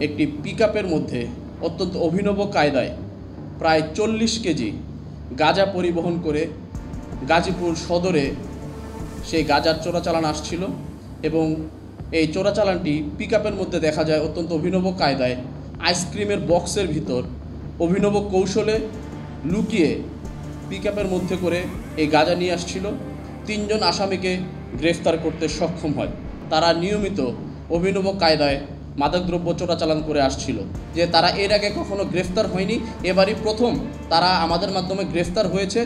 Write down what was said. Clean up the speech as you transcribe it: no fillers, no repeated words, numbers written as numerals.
একটি পিকআপের মধ্যে অত্যন্ত অভিনব কায়দায় প্রায় 40 কেজি গাঁজা পরিবহন করে গাজীপুর সদরে সেই গাঁজার চোরাচালান আসছিল এবং এই চোরাচালানটি পিকআপের মধ্যে দেখা যায় অত্যন্ত অভিনব কায়দায় আইসক্রিমের বক্সের ভিতর অভিনব কৌশলে লুকিয়ে পিকআপের মধ্যে করে এই গাঁজা নিয়ে আসছিল। 3 জন আসামিকে গ্রেফতার করতে সক্ষম হয়। তারা নিয়মিত অভিনব কায়দায় মাদকদ্রব্য চোরাচালান করে আসছিল, যে তারা এর আগে কখনো গ্রেফতার হয়নি, এবারই প্রথম তারা আমাদের মাধ্যমে গ্রেফতার হয়েছে।